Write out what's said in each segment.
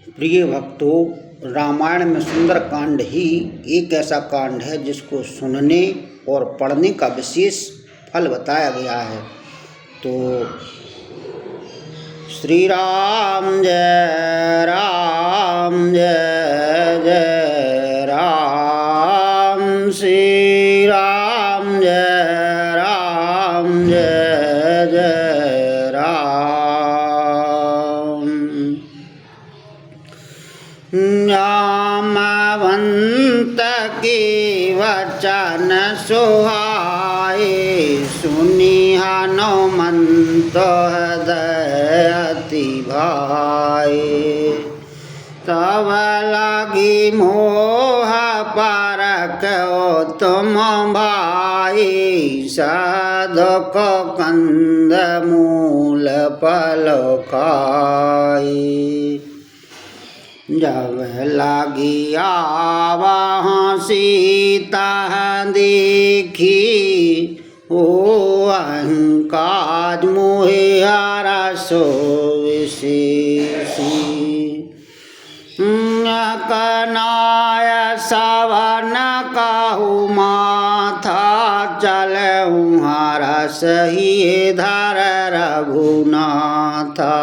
प्रिय भक्तों, रामायण में सुंदर कांड ही एक ऐसा कांड है जिसको सुनने और पढ़ने का विशेष फल बताया गया है। तो श्री राम जय राम जय जय राम, श्री राम जय राम जय जय राम। जामवंत के वचन सुहाए, सुनी हनुमंत हृदय अति भाए। तब लगी मोह परखो तुम भाई, साधुक कंद मूल फल खाए। जब लागी आवा सीता देखी, ओ अहंकार मोहे हारा सो विशेषी। कनाय सवन काहू माथा, चलऊँ हारा सही धर रघुनाथा।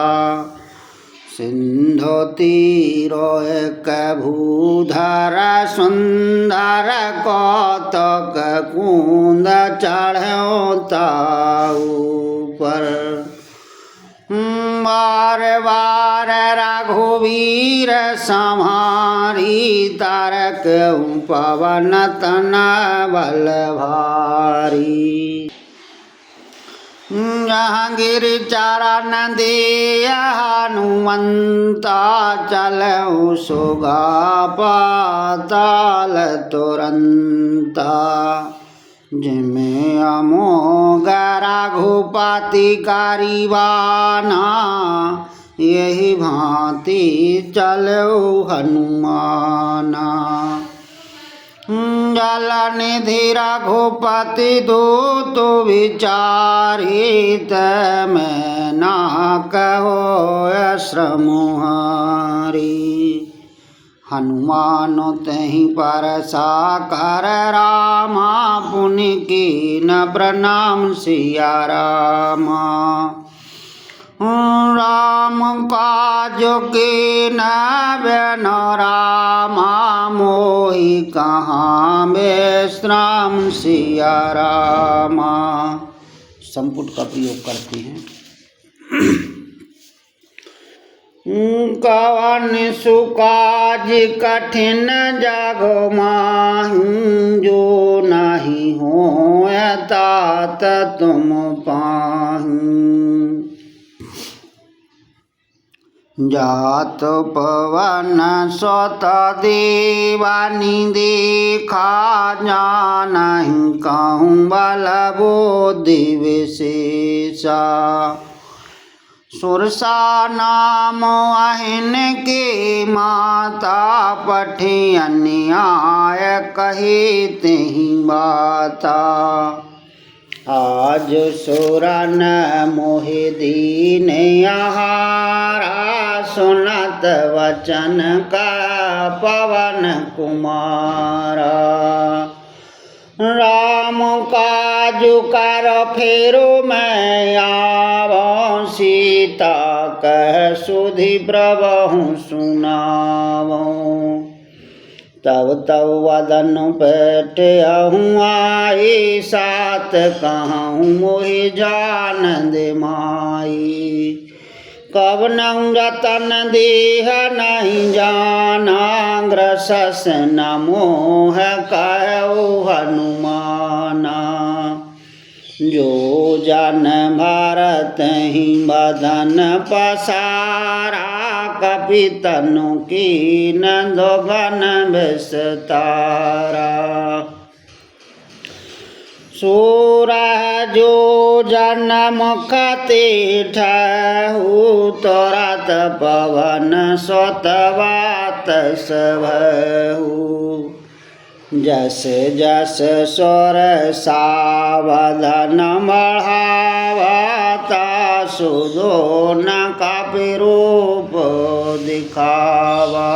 सिंधु तीरो एक भूधर, सुंदर कौतक कुंद चढ़ो ऊपर। बार बार रघुवीर संहारी, तारक पवन तन बल भारी। जहांगीर चरण दे हनुमंता, चलऊँ सुगा पाताल तुरंता। जिमें अमोघ रघुपति कारवाना, यही भांति चलऊँ हनुमाना। जल निधि रघुपति दूत विचारित, मैं ना कहो श्रम हारी। हनुमान तहि पर साकर रामा, पुनि कीन प्रणाम सिया रामा। राम काज के नयन रामा, मोहि कहाँ विश्राम सिया रामा। संपुट का प्रयोग करते हैं। कवन सुकाज कठिन जगो माहू, जो नहीं हो तात तुम पाहू। जात पवन स्वत देवानी देखा, जानहि कहूँ बल बुद्धि विशेषा। सुरसा नाम अहिन के माता, पठे अन्याय कहे तेहि बाता। आज सुरन मोहि दीन आहारा, सुनत वचन का पवन कुमारा। राम काजु कर फेरो मैं आवो, सीता कह सुधि प्रभु सुनावो। तब तब वदन पेटहूँ आई, सात कहूँ मोहि जानंद माई। कवनौ जतन देह नहीं जाना, ग्रसस न मोह कहु हनुमाना। जो जन भारत ही बदन पसारा, कपि तनु कीन दोगन विस्तारा। सूरह जो जन मुख तीठहु, तुरत पवन स्वतवात सभहु। जस जस स्वर सावधान बढ़ावा, सुधो न कापि रूप दिखावा।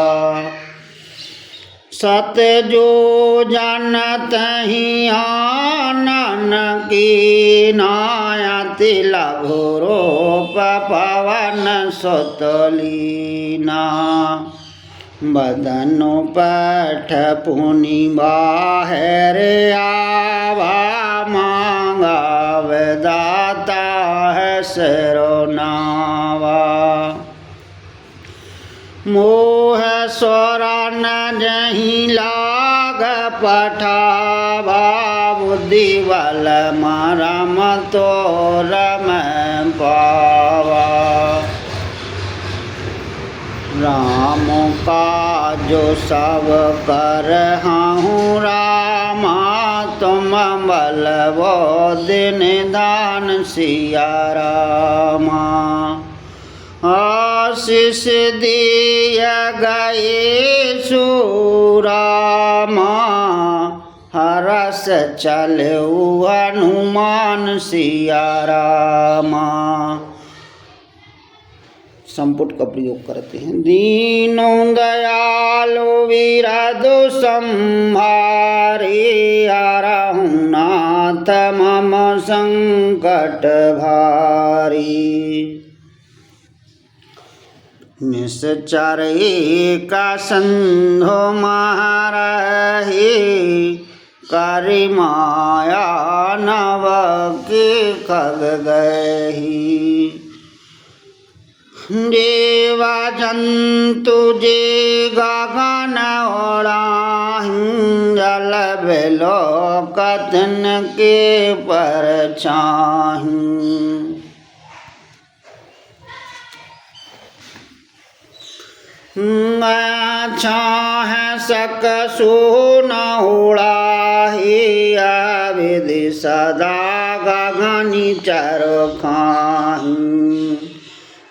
सत्य जो जानत ही आनन की नायति लघु रूप पवन सुतलीना। बदनु पठ पुनि बाहर आवा मांगा दाता है सिरोनावा। मोह स्वरा न जहीं लाग पठावा बुद्धि बल मरम तो रम पावा। राम का जो सब कर हूँ रामा तुम बल वो दिन दान सिया रामा। आशीष दिया गए सुरामा हरस चले हनुमान सिया रामा। संपुट का प्रयोग करते हैं। दीनो दयालु विरधु संहारे रघुनाथ मम संकट भारी। निश्चर का संधो महारही करि माया नव के खग गही। देवा जंतु जे गगन ओढ़ाहीं जल बिलो कथन के परछाहीं। छाह सक सुन उड़ाही विधि सदा गगनी चरो खाहीं।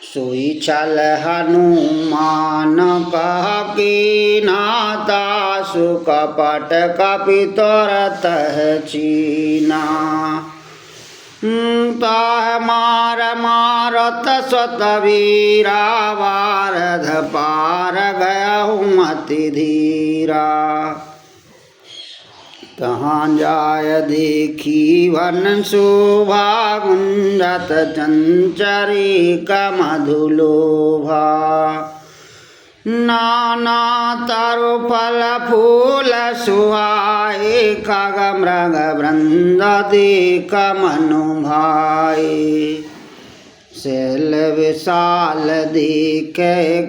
सोई चल हनुमान कह की नाता सुकपट कपि तुरत चीना। ताह मार मारत स्वत वीरा वारध पार गयहु मति धीरा। कहाँ जाय देखी वन शोभा गुंजत चंचरी कमधुलोभा। नाना तरु फल फूल सुहाए खग मृग वृंद देख मनु भाए। शैल विशाल देख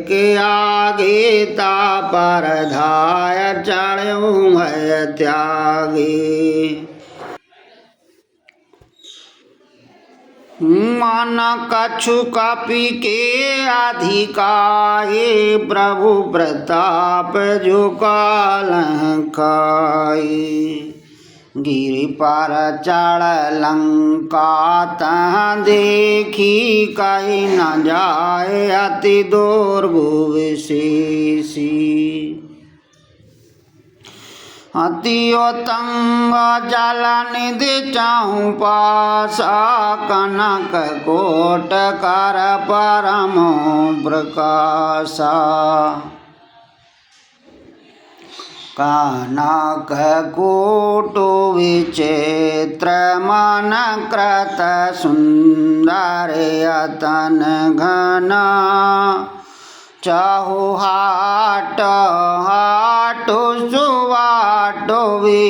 के आगे तापर धाय चढ़ऊ भय त्यागे। मन कछु कपि के अधिकाए प्रभु प्रताप जो कालह खाए। गिरि पर चढ़ लंका तहाँ देखी कहीं न जाए अति दुर्गु विशेषी। अति उत्तंग जल निधि चाहु पासा कनक कोट कर परम प्रकाशा। कनक कोट विचित्र मन कृत सुंदर यतन घना। चाहु हाट हाट सुवाटो भी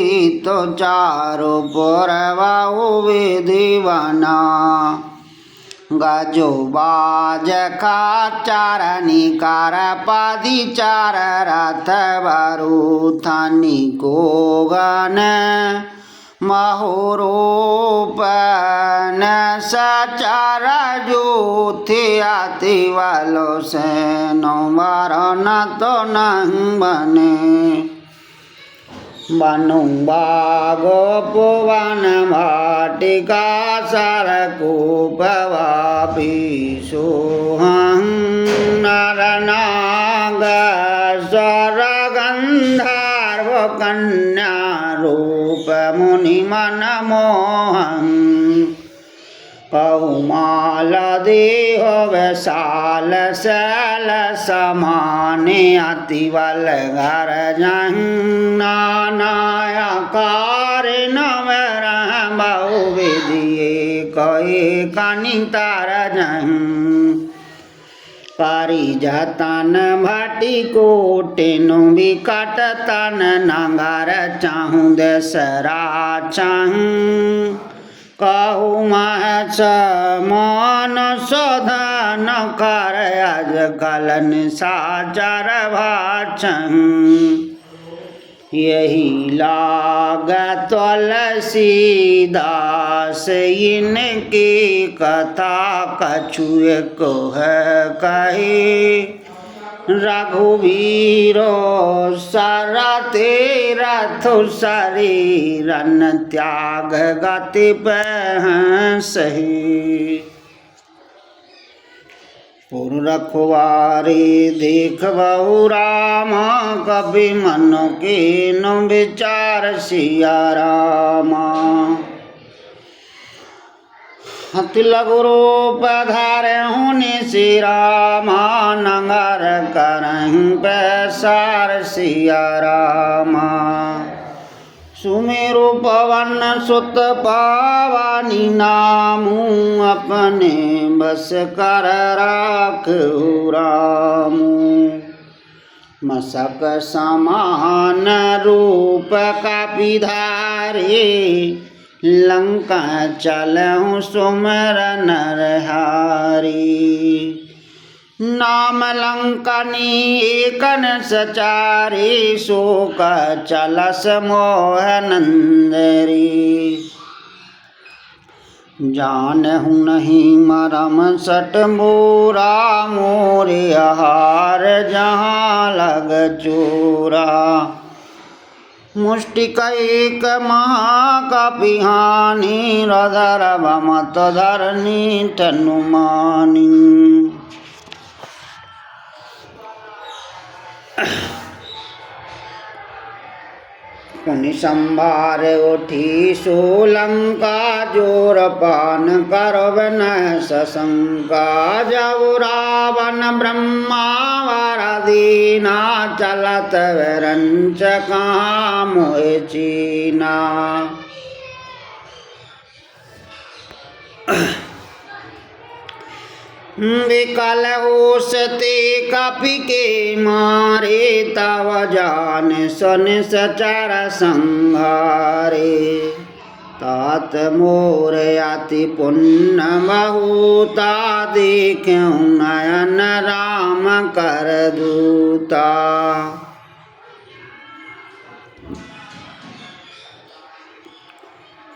तो चारो पुरवाहु विधिवना। गजो बाज का चारनी कार पादी चार रथ वरुथनी को गन। महोरूप न सचार जूथि आति वालो से नो मरण तो नहीं बने। बनु बागो पुवन भाटिका सरकूपवा सोहं। नर नाग स्वर गंधर्व कन्या रूप मुनि मन मोहन। कहुमाला देह वैशाल शैल समाने अति बल घर जहं नानायाकार नव बहु विधिये कहे कनितार जहं पारिजातन भाटी कोटिनु विकट तन नगर चाहूँ दसरा चाहूँ कहु महस मन शोधन कर अज कलन साचर भाचहु यही लाग तुलसीदास इनकी कथा कछुए को है कहे रघुवीरो सरते रथु शरीरन त्याग गति पह सही पुर रखवारी देख बहु रामा कवि मन के नो विचार सिया रामा अति लघु रूप धारे होने से रामा नगर करहीं पैसार सिया रामा सुमेरु पवन सुत पावानी नामू अपने बस कर राखहु रामू मसक समान रूप कपिधारी लंका चलहु सुमर नरहारी नाम लंकनी एकन सचारी शोक चलस मोह नंदरी जानहु नहीं मरम सट मोरा मोरे आहार जहाँ लग चोरा मुष्टिक एक महाकपिहानी रधर मत धरनी तनुमानी पुनि संभार उठी सोलंका जोर पान करब न सशंका जब रावण ब्रह्मावर दीना चलत विरंच कहाँ मोह चीना विकल होसते कपि के मारे तव जान सन सचर संहारे तात मोर अति पुण्य बहुता देखूं नयन राम कर दूता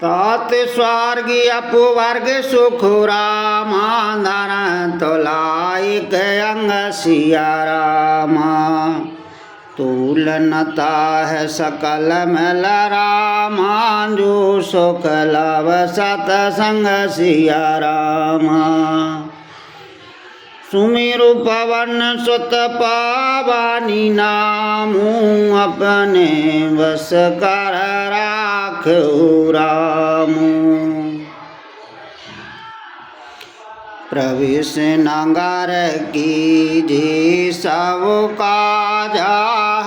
तात स्वर्ग अपवर्ग सुख रामा धर तुलाइक अंग सिया रामा तुलनता है सकल मल रामा जो सुख लव सतसंग सिया रामा सुमिरु पवन सुत पावानी नामू अपने बस कर राखहु रामू प्रवेश नगर कीजे सब काजा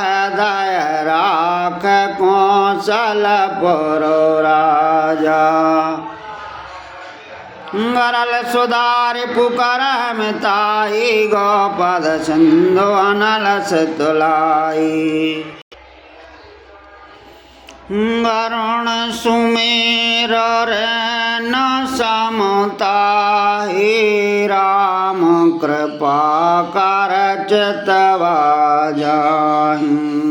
हृदय राख कौशलपुर राजा गरल सुधार पुकर मिताई गोपद सिंधु अनलस तुलाई वरुण सुमेर न समता हे राम कृपा कर चितवा जाहि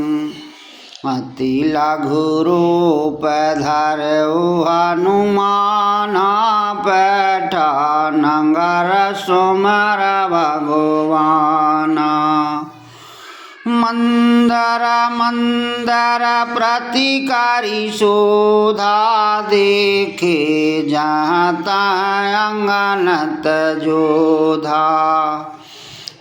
अति लघु रूप धरऊ हनुमान पैठा नगर सुमर भगवाना मंदर मंदर प्रतिकारी शोधा देखे जहाँ अंगनत जोधा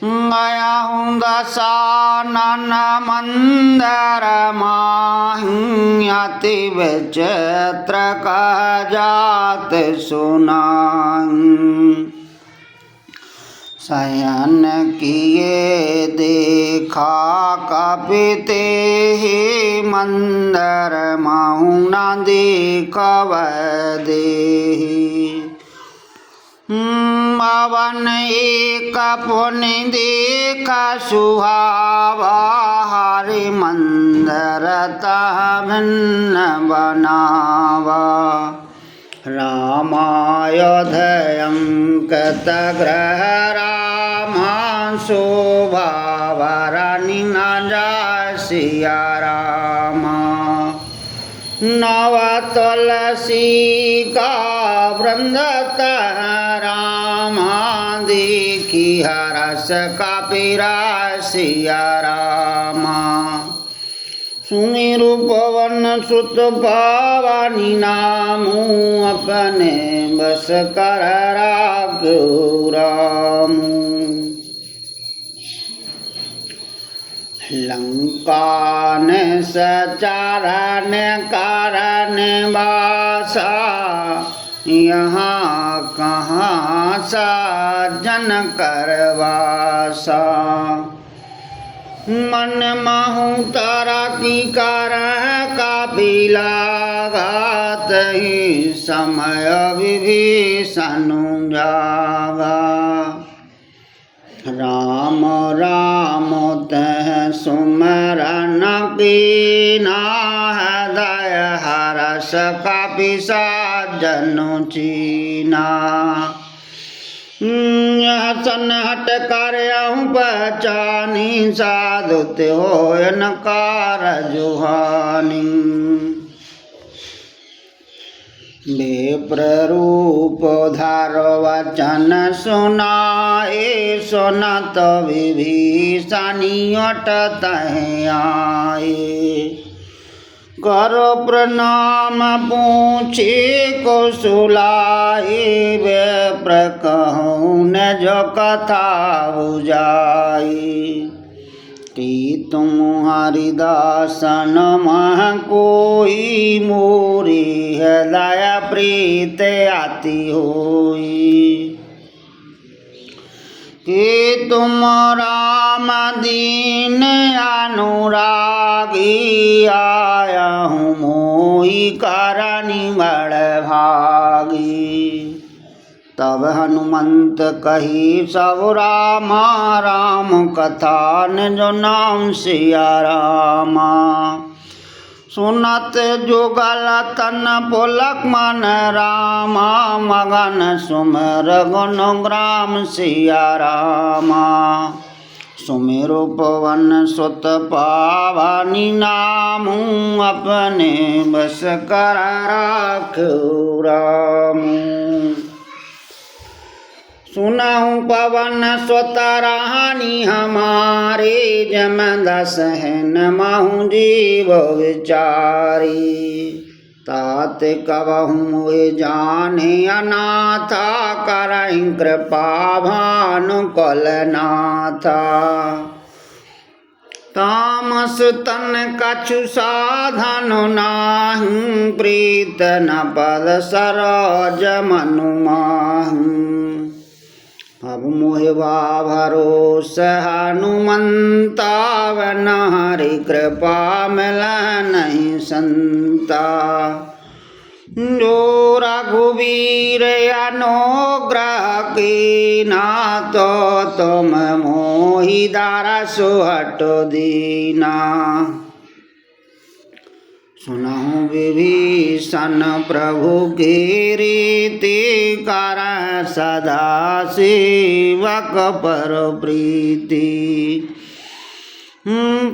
गया हूँ दशानन मंदिर माही अति विचित्र का जात सुनाई। शयन किए देखा कपिते ही मंदिर माहू न देखव देहि। पवन एक पुनि देखा सुहावा हरि मंदिर तह भिन्न बनावा। रामायोधयं कृतगृह रामा शोभा वरनि न जाय सिया रामा। नव तुलसी का वृंद तह रामा देखी हरस कपिरा सिया रामा। सुमिरु पवन सुत पावनी नामू अपने बस कर राखो रामू। लंका ने सचारण कारण वासा यहाँ कहाँ साजन करवासा। मन माहू तारा की कार काबिला घात ही समय विभीषण जागा। राम राम तह सुमरन कीना हृदय हरस कपिसा जनु चीना। सन्हट कर पहचानी साधु त्यो नकार जुहानी। विप्र रूप धार वचन सुनाए सुनत विभीषणी अटत आए। करो प्रणाम पूछे कौशलाए विप्र कहूँ न जो कथा बुझाई। कि तुम हरिदासन मह कोई मोरी हृदय प्रीत आती होई। कि तुम राम दीन अनुरागी आया हूँ मोहि करनी बड़ भागी। तब हनुमंत कही सब रामा राम कथा जो नाम सिया रामा। सुनत जुगल तन पुलक मन रामा मगन सुमर गुण ग्राम सिया रामा। सुमिरु पवन सुत पावनी नामू अपने बस कर राखो रामू। सुनाऊं पवन सुत रानी हमारे जम दस है माहू जीव विचारी। तात कबहूँ जाने अनाथा करहीं कृपा भानु कलनाथा। तामस तन कछु साधन नाही प्रीत न पद सरोज मनु माही। अब मोहवा भरोस हनुमंता वन हरि कृपा मिल नहीं संता। जो रघुवीर अनुग्रह की ना तो तुम मोहि दारा सुहट दीना। सुनहु विभीषण प्रभु की रीति कर सदा सेवक पर प्रीति।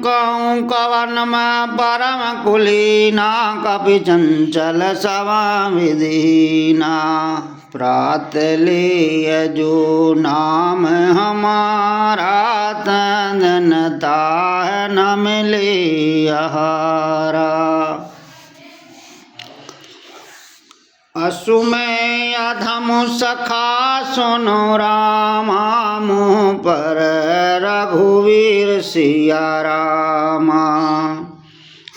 कहूँ कवन में परम कुलीना कपि चंचल सवा विदीना। प्रात ले जो नाम हमारा तनता न मिले आहारा। असुमेय अधम सखा सुनो रामा, मुँह पर रघुवीर सिया रामा।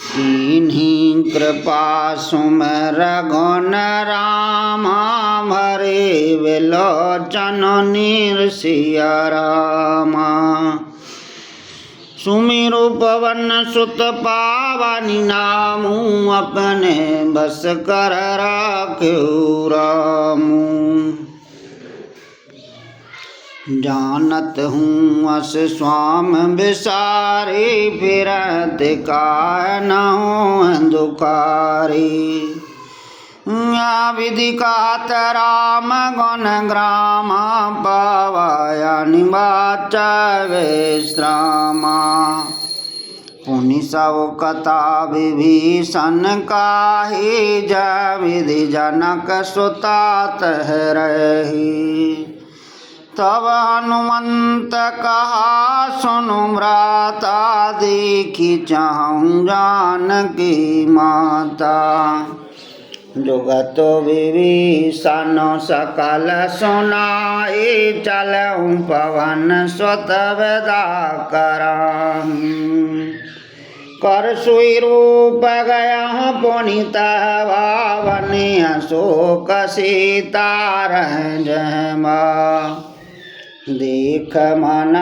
कीन्ही कृपा सुमिर गुण रामा, भरे विलोचन नीर सिया रामा। सुमिरु पवन सुत पावनी नामू, अपने बस कर राख्यो रामू। जानत हूँ अस स्वाम बिसारी, फिरत कानहु दुखारी। या विधि कहत राम गुण ग्रामा, पावया निवाच विश्रामा। पुनि सब कथा विभीषण काही, जय विधि जनक सुता तह रही। तब हनुमंत कहा सुनु भ्राता, देखी चाहूँ जानकी माता। जुगत विभीषण सकल सुनाई, चलऊँ पवन सुत विदा कराहूँ। कर सुई रूप गया पुनीत भावन, अशोक सीता रंजमा। देख मन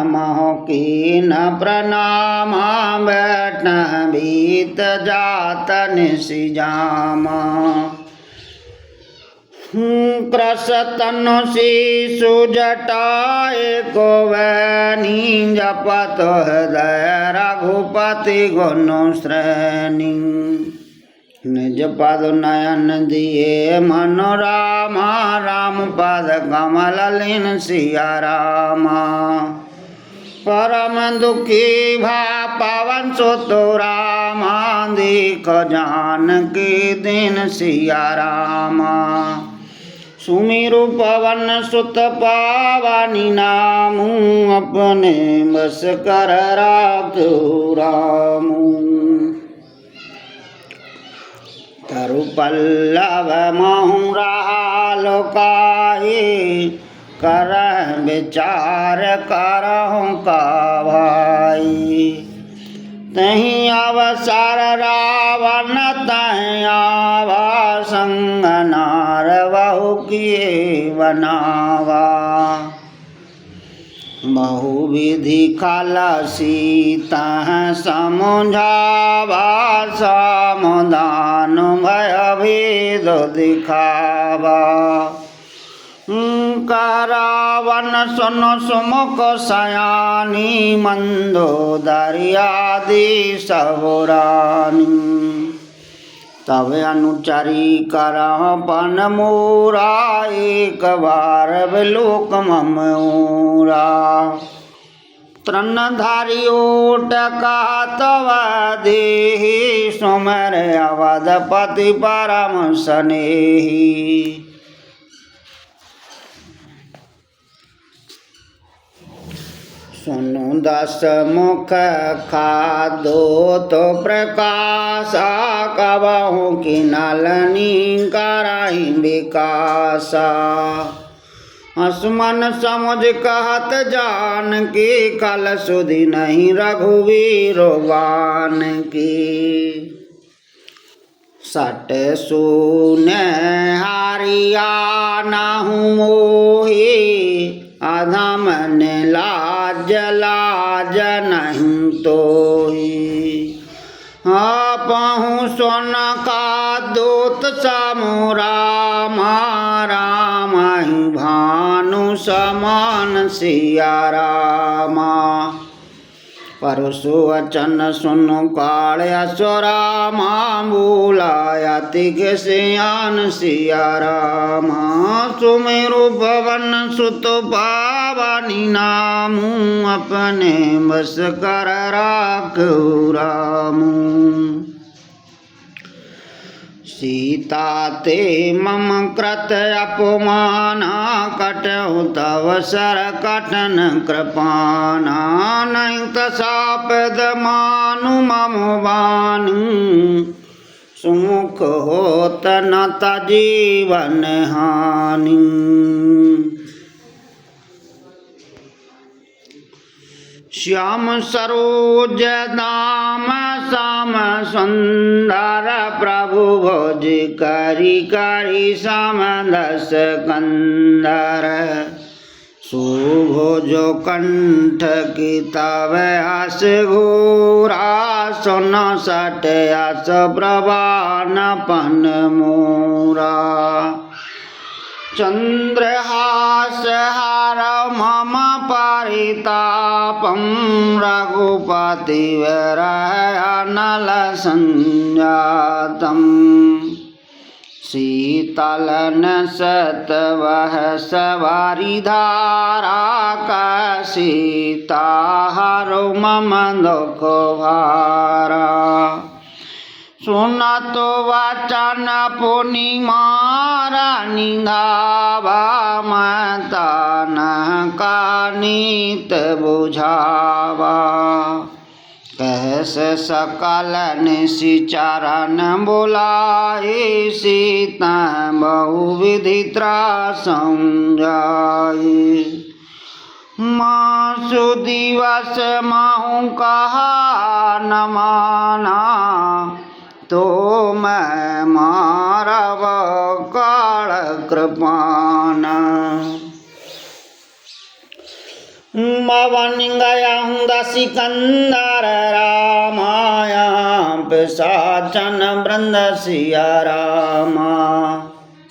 मोह कीन प्रणामा, बैठ बीत जात निशिजामा। कृश तनु शिशु जटाए को वैनी, जपत हृदय रघुपति गुण श्रेणी। निज पद नयन दिए मनोरामा, राम पद कमल लीन सिया रामा। परम दुखी भा पवन सुत रामा, देख जानकी दीन सिया रामा। सुमिरु पवन सुत पावनी नामू, अपने बस कर राख्यो रामू। तरु पल्लव महु रहा लोकाई, करह विचार करहु का भाई। तही अवसर रावण तह आवा, संग नार बहु किए बनावा। बहुविधि खल सीता समझावा, सामदान भय भेद दिखावा। करावन सुन सुमुख सयानी, मंदोदरी आदि सब रानी। तब अनुचरी करह पन मोरा, एक बार विलोक ममोरा। तृणधारी ओट कहतव देहि, सुमिर अवधपति परम स्नेही। सुनु दस मुख खादो तो प्रकाशा, कबहु की नलनी कराई विकासा। असमन समझ कहत जान की, कल सुधि नहीं रघुवीर बान की। सट सुने हारिया नाहु मोही, अधम ने लाज लाज नहीं तोही। आपहु सोन का दूत समु रामा, रामहि भानु समान सिया रामा। परसु वचन सुनु काल असुरामा, बुलायति के सियान सिया रामा। सुमिरु पवन सुत पावनी नामू, अपने बस कर राख्यो रामू। सीता ते मम कृत अपमाना, कटहु तव सर कटन कृपाना। नहीं तसापद मानु मम बानु, सुमुख होत न जीवन हानि। श्याम सरोज दाम श्याम सुंदर प्रभु भोज करी करी श्याम दस कंदर। सुभोजो कंठ किताब आस घोरा सुन सट आस प्रभान पन मोरा। चंद्रहास हार मम परितापम रघुपति नल संजातम। शीतलन सतवह सवारी धारा का सीता हरो मम दुख भारा। सुनत वचन पुनि मारा निधावा मतान का नीत बुझावा। कहस सकल निशिचरण बुलाए सीता बहुविधि त्रास समझाए। मासु दिवस माहू कहा न माना तो मैं मारव काल कृपाना। मवन गया हूँ दसी कंदर रामाया पिशाचन वृंद सिया रामा।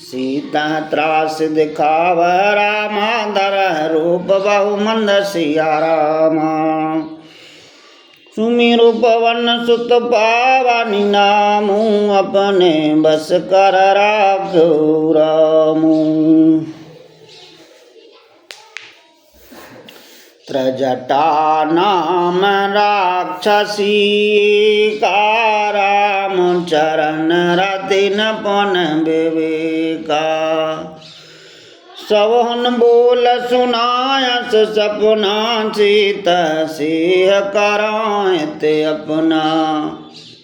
सीता त्रास दिखाव रामा दर रूप बहु मंद सिया रामा। सुमिरु पवन सुत पावनी नामू अपने बस कर राखो रामू। त्रजटा नाम राक्षसी का राम चरण रतिन पन विवेका। सवहन बोल सुनायस सपना सीता सिंह करायत अपना।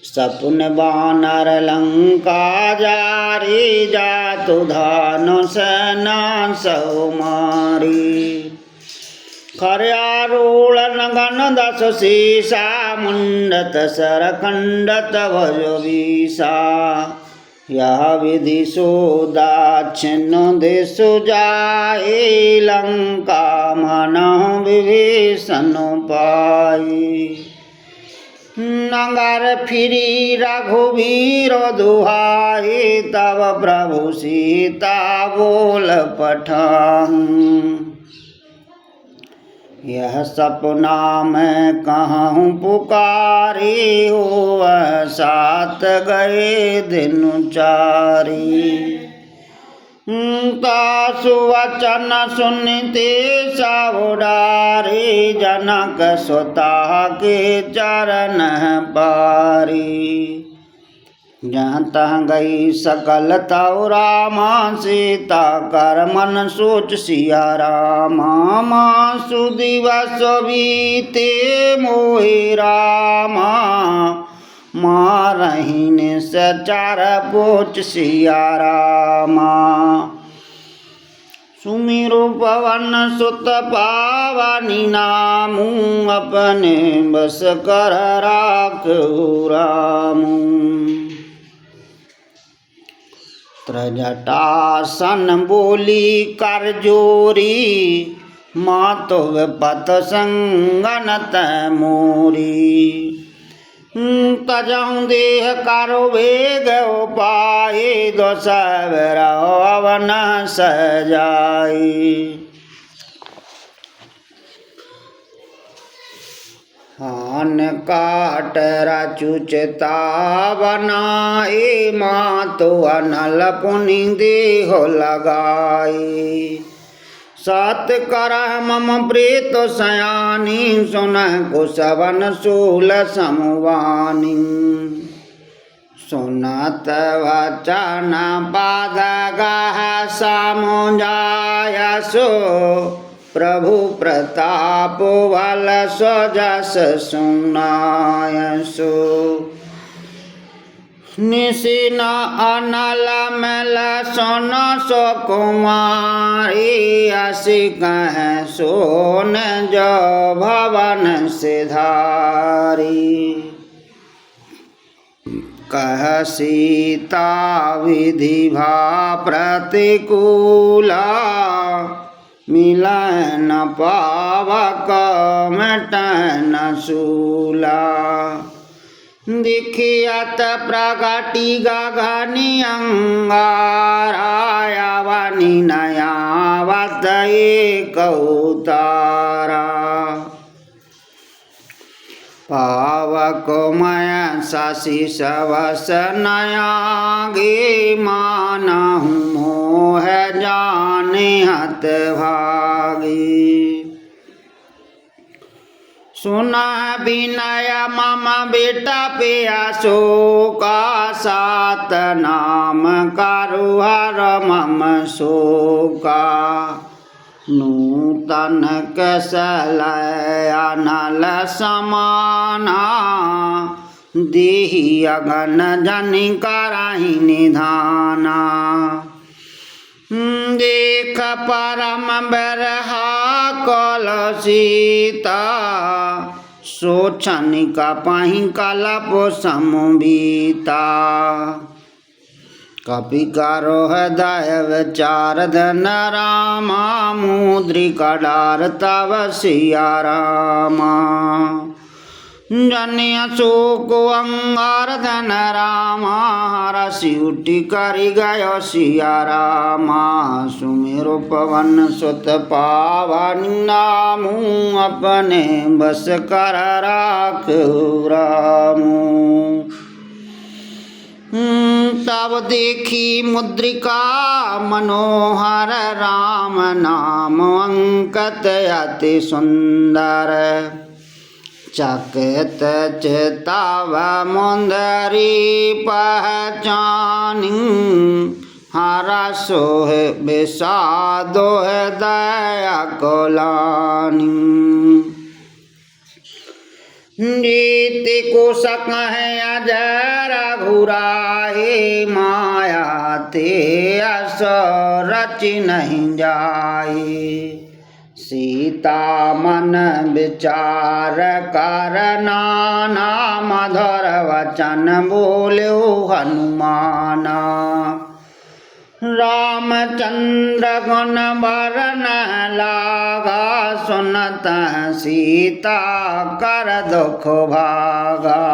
सपन बानर लंका जारी जातु धानु सेना सौ मारी। खर्यारूढ़ गण दस शीसा मुंडत सरखंडत भज वीसा। यह विधि सो दाक्षिण्य देश जाए लंका मनहु विभीषण पाई। नगर फिरी रघुवीर दुहाई तब प्रभु सीता बोल पठाऊं। यह सपना मैं कहूँ पुकारी हो साथ गए दिन चारी। तासु वचन सुनते सावडारी जनक सुता के चरण पारी। जहाँ तहाँ गई सकल तव रामा सीता कर मन सोच सिया रामा। मासु दिवस बीते मोहि रामा मारहीन सचार पोच सिया रामा। सुमिरु पवन सुत पावनी नामू अपने बस कर राखो रामू। त्रजटासन बोली कर जोरी मातो पत संगनत मोरी। तजहु देह करो वेग पाए दो सवर अवन सजाई। हान काट रचुचता बनाए मातो अनल पुनि देहो लगाई। सात करह मम प्रेत सयानी सुन कुशवन शूल समवानी। सुनत वचन पाद गाह सामुजायसो प्रभु प्रताप वल स्वजस सुनायसो। निशिन अनल मेल सोन सो कुमारी असी कह सोन जो भवन से धारी। कह सीता विधि भा प्रतिकूला मिलन पावक मिटन शूला। दिखियत प्रगति गगनि अंगारा वनि नयावत एक उतारा। पावक मय शशि सवस नयागे मानहु मोह जाने हत भागी। सुना विनय मम बेटा पिया शोका सात नाम कारुहर मम शोका। नूतन कसलय अनल समाना देहि अगन जनि करहि निधाना। देख परम बरहा कल सीता सोचन कपहि कलप समबीता। कपि करो हृदय विचार धन रामा मुद्रिका डार तव सिया रामा। जन्य शोक अंगार धन रामा हरषि उठि करि गयो सिया रामा। सुमिरो पवन सुत पावन नामु अपने बस कर राखहु रामु। तब देखी मुद्रिका मनोहर राम नाम अंकित अति सुंदर। चकित चितव मुंदरी पहचानी हरषोह विषादोह दया कुलानी। नीति कुशक है अजय रघुराई माया ते अस रचि नहीं जाई। सीता मन विचार कर नाना मधुर वचन बोल्यो हनुमाना। रामचंद्र गुण बरन लागा सुनत सीता कर दुख भागा।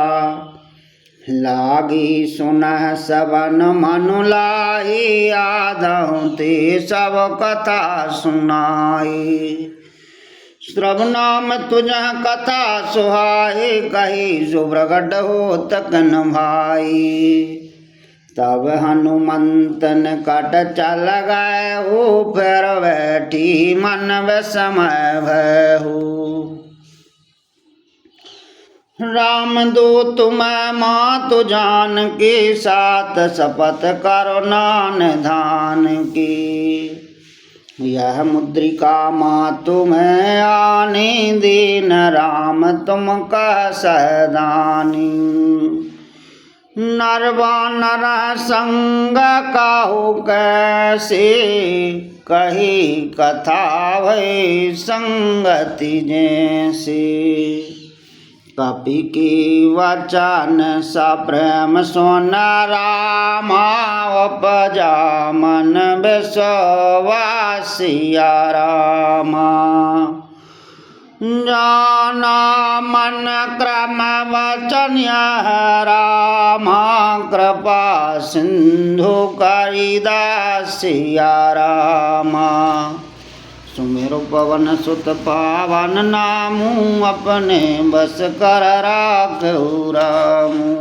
लागी सुनह सबन मनु लाई आदहु ते सब कथा सुनाई। श्रवनाम तुझह कथा सुहाए कही सुब्रगड हो तकन भाई। तब हनुमंतन कट चल गए हो फिर बैठी मन विस्मय भयहु। राम दूत मैं मातु जान के साथ शपथ करो नान धान की। यह मुद्रिका मातु मैं आने दीन राम तुम कह सहदानी। नरवानर संग काहू कैसे कही कथा भई संगति जैसे। कपि की वचन सप्रेम सुन रामा उपजा मन विश्वासिया रामा। जाना मन क्रम वचन यह रामा कृपा सिंधु करिदासिया रामा। सुमेरु पवन सुत पावन नामु अपने बस कर राखहु रामु।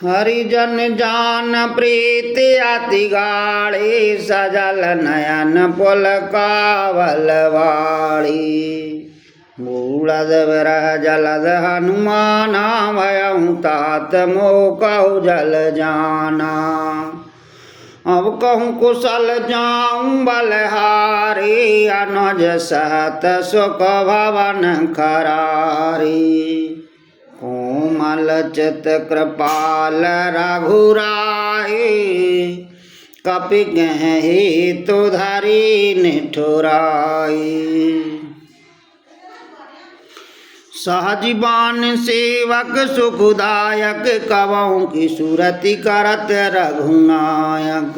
हरिजन जान प्रीति अति गाढ़ी सजल नयन पुलकावल वाड़ी। बूढ़द विरह जलद हनुमाना भयहु तात मोह कहु जल जाना। अब कहूँ कुशल जाऊँ बलहारी, अनुज सहत सुख भवन खरारी। कोमल चित कृपाल रघुराई, कपि गहि तो धरी निठुराई। सहजीवान सेवक सुखदायक, कवहुँ की सुरति करत रघुनायक।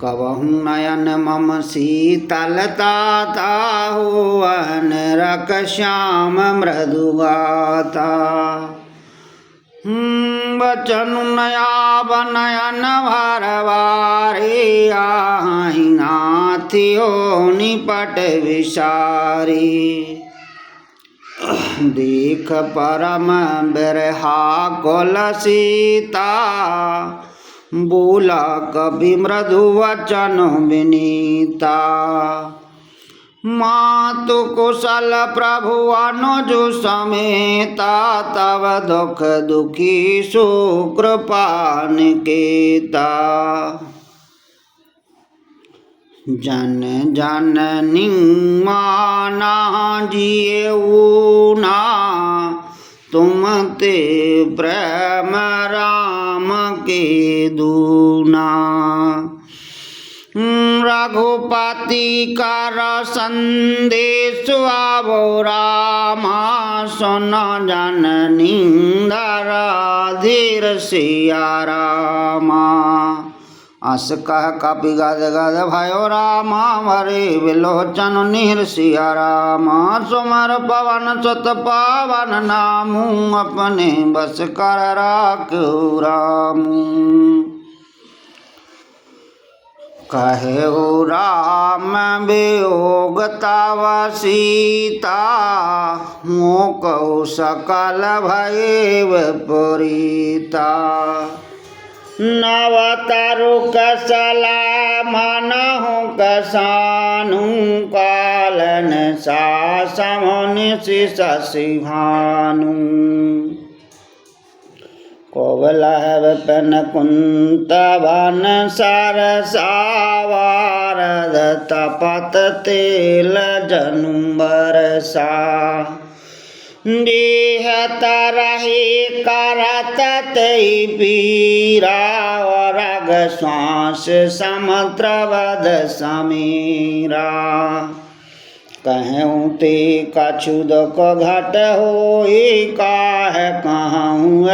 कवहुँ नयन मम शीतलता, ताहु अनरक श्याम मृदु गाता। बचन नयाब नयन भरवारी, आहि नाथियो निपट विसारी। देख परम बिरहा कुल सीता, बोला कवि मृदु वचन विनीता। मातु कुशल प्रभु अनुज समेता, तव दुख दुखी सुकृपा निकेता। जन जननी माना जिएऊ ना, तुम ते प्रेम राम के दूना। रघुपति कर संदेश आवो रामा, सुन जननी धरा धीर सिया रामा। अस कह कपि गद गद भयो रामा, हरे विलोचन नीर सिया रामा। सुमर पवन सुत पावन नामू, अपने बस कर राखो रामू। कहेउ राम वियोग तव सीता, मोकौ सकल भयेव पुरीता। नव तरु कसला मनहु कसानु, कालन सासमुनि शशि भानु। कोवलह विपिन कुंत वन सरसा, वारद तपत तेल जनु बरसा। देह तरहि करत तै पीरा, रग श्वास समुद्र वद समीरा। कहूँ ते कछु दुख घट होई, काहे कहूँ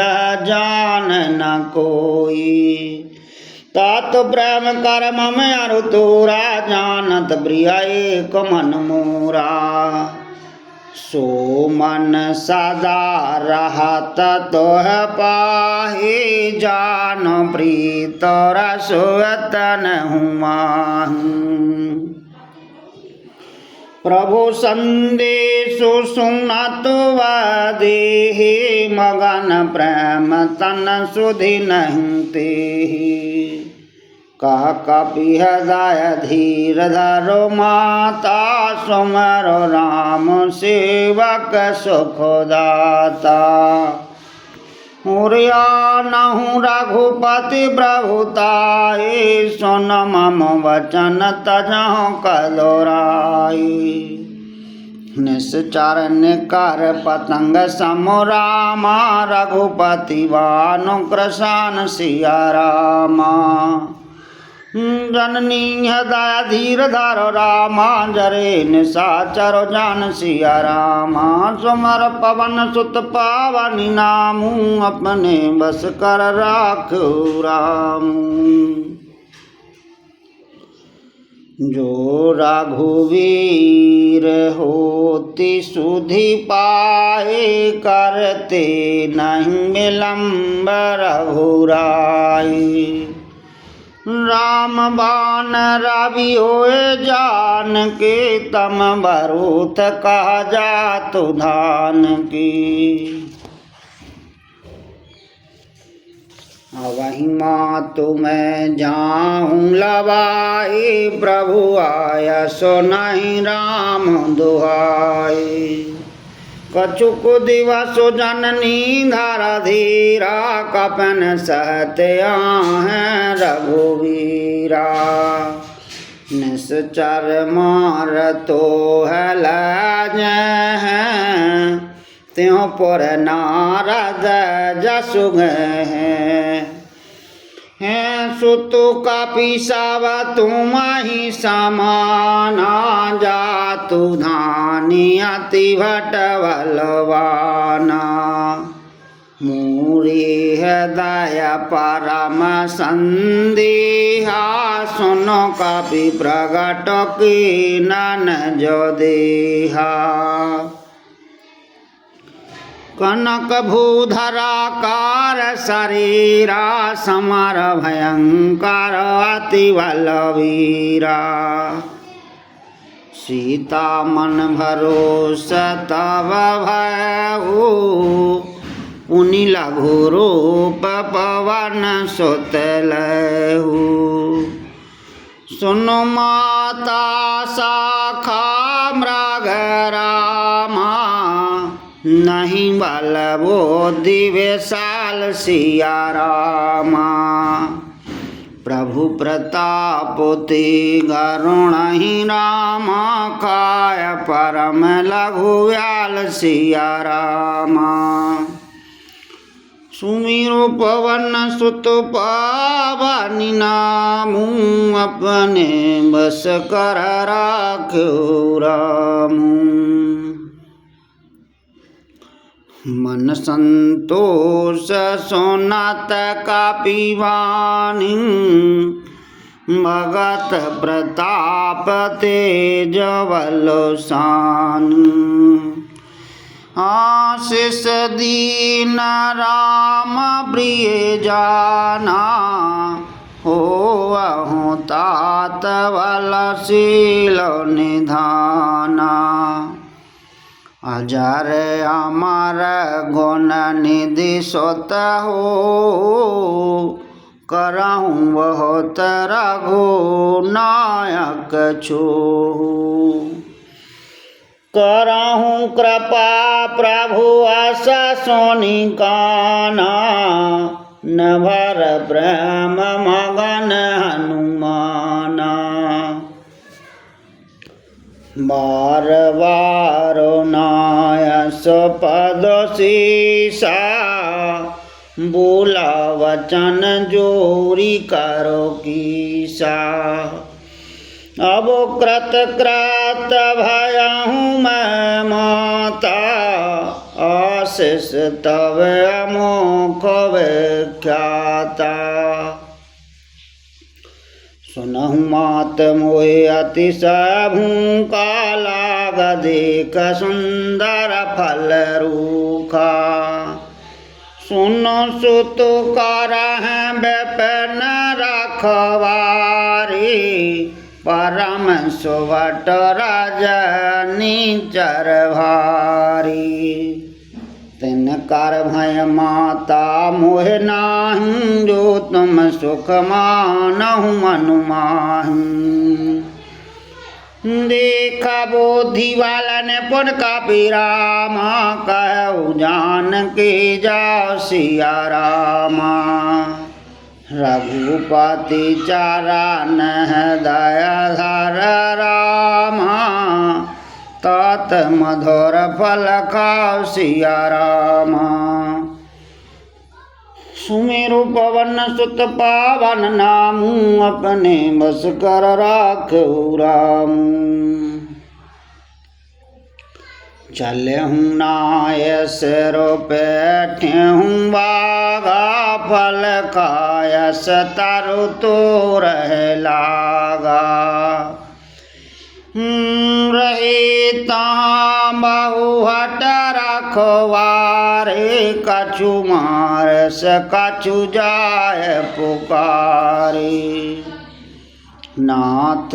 जान न कोई। तात प्रेम कर मम अरु तोरा, जानत प्रिय एक मन मोरा। सो मन सदा रहत तोह पाहि, जान प्रीत रसोतन हुमाहु। प्रभु संदेशु सुनत देहि, मगन प्रेम तन सुधि नहीं तेहि। कह कपि हृदय धीर धरो माता, सुमरो राम सेवक सुखदाता। हुरिया नहु रघुपति प्रभुताई, सुन मम वचन तजहु कदोराई। निश्चर निकर पतंग समु रामा, रघुपति वानु कृशान सिया रामा। जननी हृदय धीर धरो रामा, जरे निशाचर जान सिया रामा। सुमर पवन सुत पावनी नामू, अपने बस कर राखो रामू। जो रघुवीर होती सुधि पाए, करते नहीं विलम्ब रघुराई। राम बान रवि होए जान के, तम बरूथ कहा जातु धान की। अवहि मातु मैं जाऊँ लवाई, प्रभु आया सो नहीं राम दुहाई। कछुक दिवसो जननी धारा धीरा कपन सहते हैं रघुवीरा। निश्चर मार तो है लाज हैं त्यों पर नारद जसु गए हैं सुतु का पिसाव तुम ही समाना जातु धानी अति भट बलवाना। मूरी हृदय परम संदेहा सुनो कपि प्रगट की नन जो देहा। कनक भूधराकार शरीरा समर भयंकर अति बलवीरा। सीता मन भरोस तब भयउ पुनि लघु रूप पवन सुत लहु। सुनु माता शाखा मृग रामा नहीं बल बुद्धि विशाल सिया रामा। प्रभु प्रताप ते गरुण ही रामा काय परम लघु व्याल सिया रामा। सुमिरो पवन सुत पावनी नामू अपने बस कर राख्यो रामू। मन संतोष सोनात का पीवानी भगत प्रताप तेज बलशान। आशीष दीन राम प्रिय जाना हो अहु तात बलशील निधाना। अजर अमर गुण निधि सुत हो करहूँ बहुत रघु नायक छो। करहूँ कृपा प्रभु अस सोनि काना नभर प्रेम मगन हनुमाना। बार बार नायस पद शीसा बोला वचन जोरी करो कीसा। अब कृत कृत भयहूँ मैं माता आशीष तब अमोघ विख्याता। सुनहु मात मोहे अतिशय भूखा लाग देख सुंदर फल रूखा। सुनो सुत करहैं विपिन रखवारी परम सुभट रजनी चर भारी। तिनकर भय माता मोह नाहि जो तुम सुख मानहु मनु माहि। देखा बोधि वालन पुन का पीरामा कहु जान के जाओ सिया रामा। रघुपति चारण दया धर रामा तात मधुर फल खाओ सिया रामा। सुमेरु पवन सुत पावन नामू अपने बस कर राखो रामू। चलहूँ नाय सिरो बैठहूँ बागा फल खायस तरु तो रह लागा। रहे तहाँ बहु हट रखवारे कछु मारस कछु जाय पुकारे। नाथ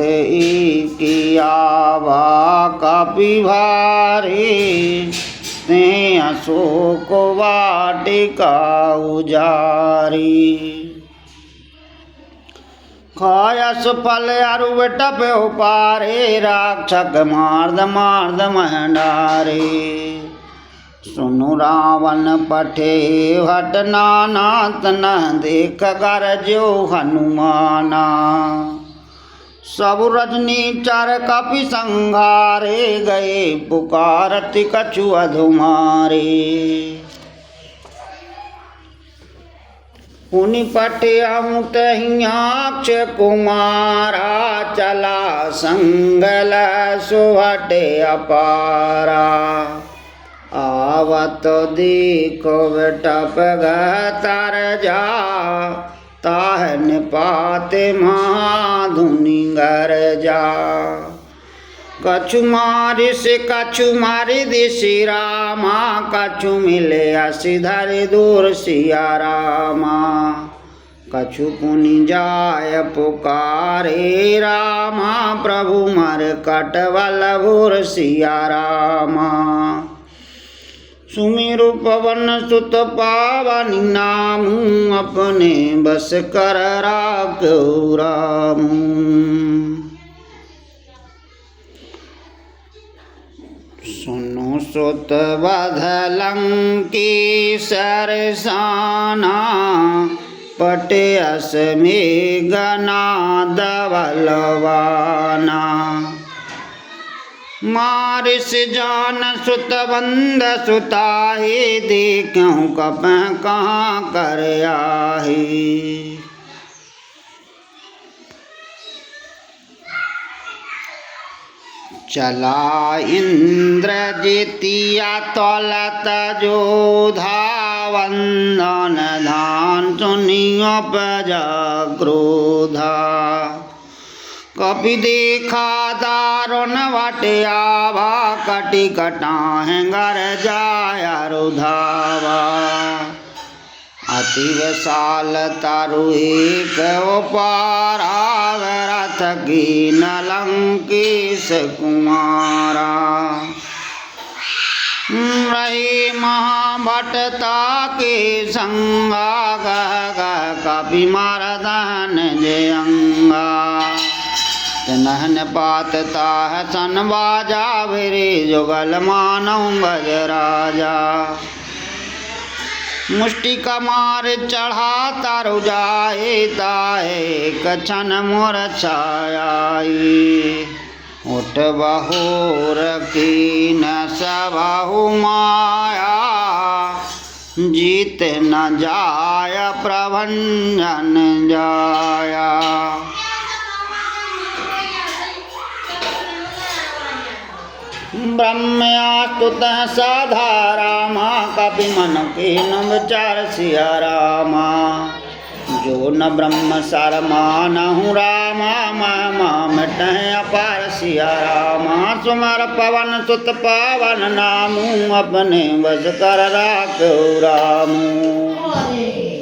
की आवा कपि भारी ते अशोक वाटिका उजारी। खायस फल अरु टप्यो पारे राक्षक मार्द मार्द महडारे। सुनु रावण पठे हट नाथ न देख गरजो हनुमाना। सब रजनी चर कपि संघारे गए पुकारत कछु अधुमारे। पुनि पठे अमुतहियाक्ष कुमारा चला संगल सुहटे अपारा। आवत देखो बेटप तर जा ताह निपाते महाधुनि गर जा। कछु मारि से कछु मारि दिशि रामा कछु मिले असिधर दूर सिया रामा। कछु पुनि जाय पुकारे रामा प्रभु मर कटवल भूर सिया रामा। सुमिरु पवन सुत पावनि नामु अपने बस कर राखो रामु। सुनो सुत बध लंकी सरसाना पटे अस मेघना दबलवाना। मारिस जान सुत बंद सुताहे देखूं कप कहाँ कर आही। चला इंद्रजितिया तौलत जोधा वंदन धान सुनियो प्रजा क्रोधा। कपि देखा दारुण वट आवा कटि कटाह घर जाया रुधावा। अति विशाल तरु एक उपारा रथ की लंकेश कुमारा। रही महाभटता के संगा कपि मारदन जयंगा। नहन पातता है सन बाजा भिरे जुगल मानव गज राजा। मुष्टि कमार चढ़ा तारु जाए ताए कछन मोर छायाई। उठ बहोर की न सबहु माया जीत न जाय प्रभंजन जाया। ब्रह्मयास्तुतः साधा रामा कपि मन कीन विचार सिया रामा। जो न ब्रह्म सार मानहु रामा मामा मिटहि अपार सिया रामा। सुमर पवन सुत पावन नामु अपने बस कर राखो रामू।